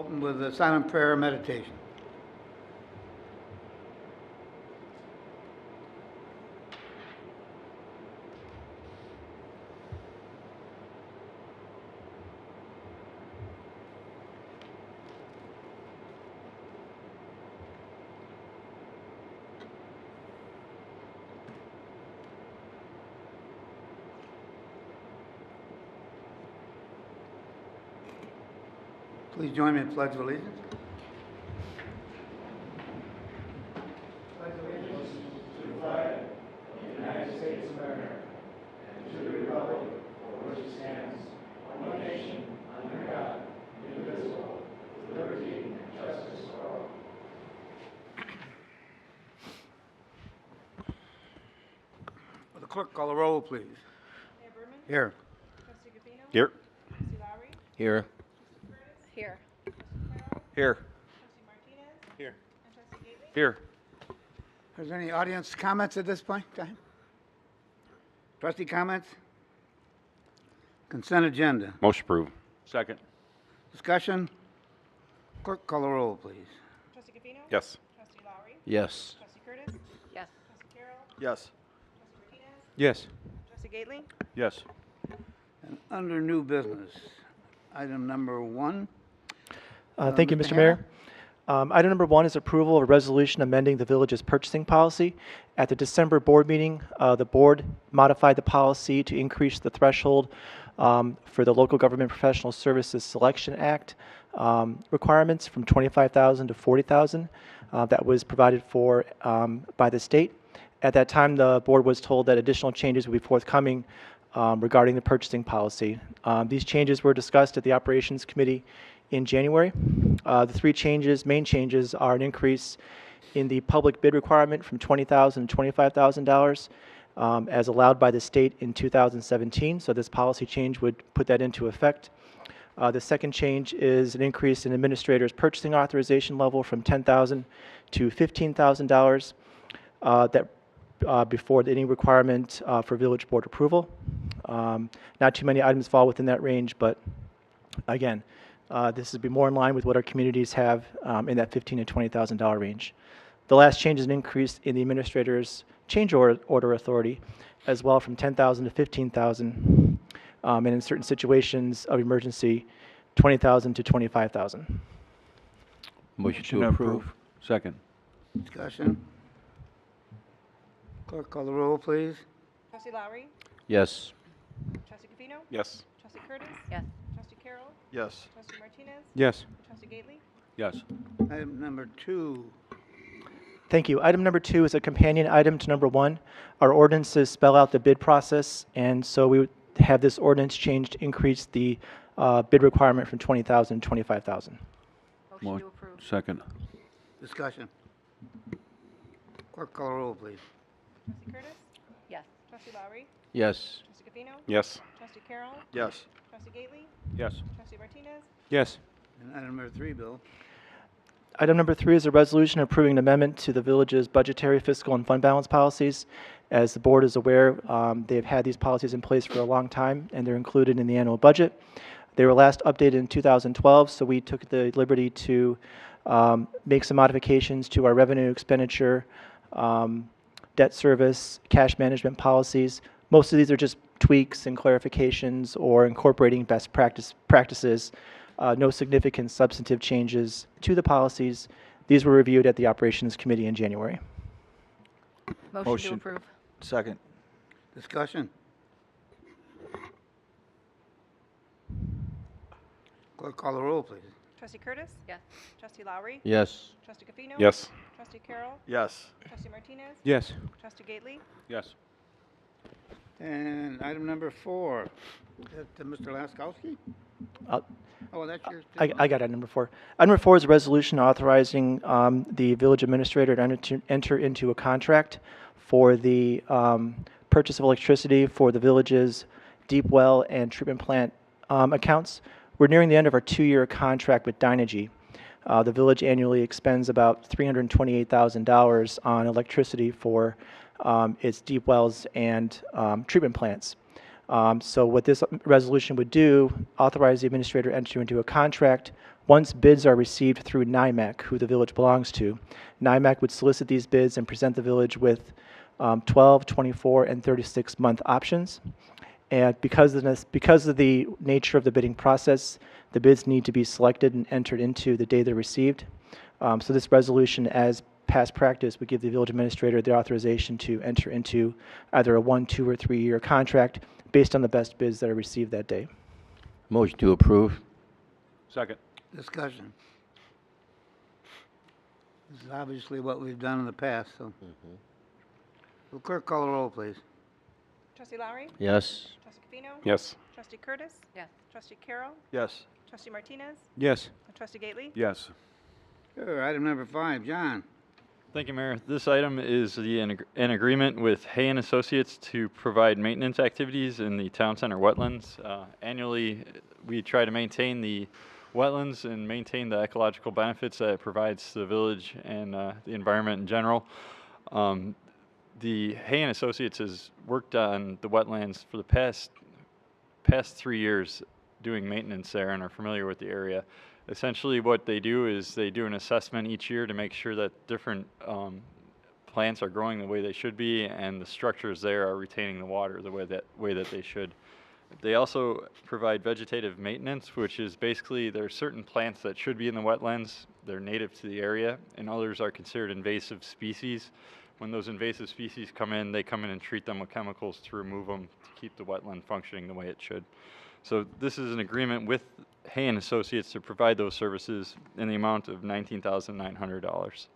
open with a silent prayer meditation. Please join me in Pledge of Allegiance. Will the clerk call the roll, please? Mayor Berman? Here. Trustee Gabino? Here. Trustee Lowry? Here. Here. Here. Trustee Martinez? Here. And Trustee Gately? Here. Is there any audience comments at this point in time? Trustee comments? Consent agenda. Motion approved. Second. Discussion? Clerk call the roll, please. Trustee Gabino? Yes. Trustee Lowry? Yes. Trustee Curtis? Yes. Trustee Carroll? Yes. Trustee Martinez? Yes. Trustee Gately? Yes. And under new business, item number 1. Thank you, Mr. Mr. Mayor. Item number 1 is approval of a resolution amending the village's purchasing policy. At the December board meeting, the board modified the policy to increase the threshold for the Local Government Professional Services Selection Act requirements from $25,000 to $40,000. That was provided for by the state. At that time, the board was told that additional changes would be forthcoming regarding the purchasing policy. These changes were discussed at the Operations Committee in January. The 3 main changes are an increase in the public bid requirement from $20,000 to $25,000 as allowed by the state in 2017. So this policy change would put that into effect. The second change is an increase in administrator's purchasing authorization level from $10,000 to $15,000 that before any requirement for village board approval. Not too many items fall within that range, but again, this would be more in line with what our communities have in that $15,000 to $20,000 range. The last change is an increase in the administrator's change order authority as well from $10,000 to $15,000, and in certain situations of emergency, $20,000 to $25,000. Motion to approve. Second. Discussion? Clerk call the roll, please. Trustee Lowry? Yes. Trustee Gabino? Yes. Trustee Curtis? Yes. Trustee Carroll? Yes. Trustee Martinez? Yes. Trustee Gately? Yes. Item number 2. Thank you. Item number 2 is a companion item to number 1. Our ordinances spell out the bid process, and so we would have this ordinance changed to increase the bid requirement from $20,000 to $25,000. Motion to approve. Second. Discussion? Clerk call the roll, please. Trustee Curtis? Yes. Trustee Lowry? Yes. Trustee Gabino? Yes. Trustee Carroll? Yes. Trustee Gately? Yes. Trustee Martinez? Yes. And item number 3, Bill. Item number 3 is a resolution approving an amendment to the village's budgetary, fiscal, and fund balance policies. As the board is aware, they've had these policies in place for a long time, and they're included in the annual budget. They were last updated in 2012, so we took the liberty to make some modifications to our revenue, expenditure, debt service, cash management policies. Most of these are just tweaks and clarifications or incorporating best practices. No significant substantive changes to the policies. These were reviewed at the Operations Committee in January. Motion to approve. Second. Discussion? Clerk call the roll, please. Trustee Curtis? Yes. Trustee Lowry? Yes. Trustee Gabino? Yes. Trustee Carroll? Yes. Trustee Martinez? Yes. Trustee Gately? Yes. And item number 4. Is that Mr. Laskowski? Uh, Oh, that's yours too. I got it, number 4. Item number 4 is a resolution authorizing the village administrator to enter into a contract for the purchase of electricity for the village's deep well and treatment plant accounts. We're nearing the end of our 2-year contract with Dynegy. The village annually expends about $328,000 on electricity for its deep wells and treatment plants. So what this resolution would do, authorize the administrator to enter into a contract Once bids are received through NIMAC, who the village belongs to, NIMAC would solicit these bids and present the village with 12, 24, and 36-month options. And because of the nature of the bidding process, the bids need to be selected and entered into the day they're received. So this resolution, as past practice, would give the village administrator the authorization to enter into either a 1, 2, or 3-year contract based on the best bids that are received that day. Motion to approve. Second. Discussion. This is obviously what we've done in the past, so. Will clerk call the roll, please? Trustee Lowry? Yes. Trustee Cabino? Yes. Trustee Curtis? Yes. Trustee Carroll? Yes. Trustee Martinez? Yes. And Trustee Gately? Yes. Sure, item number 5, John. Thank you, Mayor. This item is an agreement with Hay and Associates to provide maintenance activities in the town center wetlands. Annually, we try to maintain the wetlands and maintain the ecological benefits that it provides to the village and the environment in general. The Hay and Associates has worked on the wetlands for the past 3 years doing maintenance there and are familiar with the area. Essentially what they do is they do an assessment each year to make sure that different plants are growing the way they should be and the structures there are retaining the water the way that they should. They also provide vegetative maintenance, which is basically there are certain plants that should be in the wetlands, they're native to the area, and others are considered invasive species. When those invasive species come in, they come in and treat them with chemicals to remove them to keep the wetland functioning the way it should. So this is an agreement with Hay and Associates to provide those services in the amount of $19,900.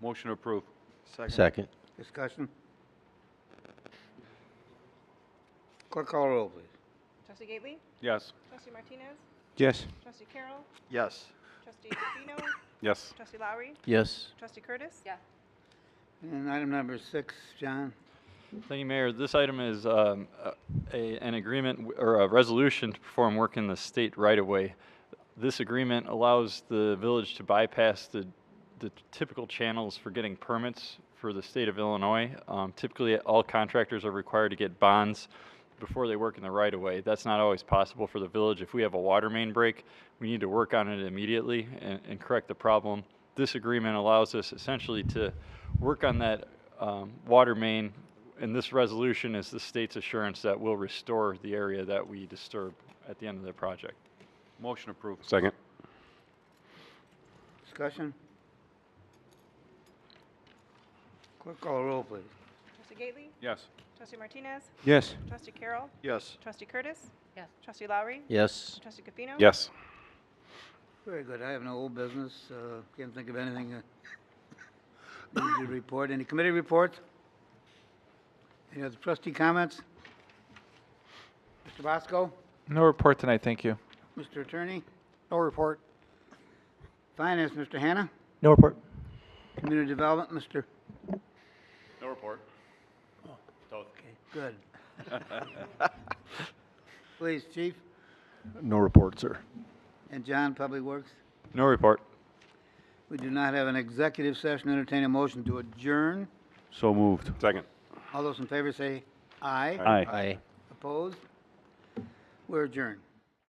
Motion to approve. Second. Discussion. Clerk call the roll, please. Trustee Gately? Yes. Trustee Martinez? Yes. Trustee Carroll? Yes. Trustee Cabino? Yes. Trustee Lowry? Yes. Trustee Curtis? Yes. And item number 6, John. Thank you, Mayor. This item is an agreement or a resolution to perform work in the state right-of-way. This agreement allows the village to bypass the typical channels for getting permits for the state of Illinois. Typically, all contractors are required to get bonds before they work in the right-of-way. That's not always possible for the village. If we have a water main break, we need to work on it immediately and correct the problem. This agreement allows us essentially to work on that water main, and this resolution is the state's assurance that we'll restore the area that we disturb at the end of the project. Motion approved. Second. Discussion. Clerk call the roll, please. Trustee Gately? Yes. Trustee Martinez? Yes. Trustee Carroll? Yes. Trustee Curtis? Yes. Trustee Lowry? Yes. Trustee Cabino? Yes. Very good. I have no old business. Can't think of anything need to report. Any committee reports? Any other trustee comments? Mr. Bosco? No report tonight, thank you. Mr. Attorney? No report. Finance, Mr. Hannah? No report. Community Development, Mr. No report. Okay, good. Please, Chief. No report, sir. And John, Public Works? No report. We do not have an executive session. Entertain a motion to adjourn. So moved. Second. All those in favor say aye. Aye. Aye. Opposed? We're adjourned.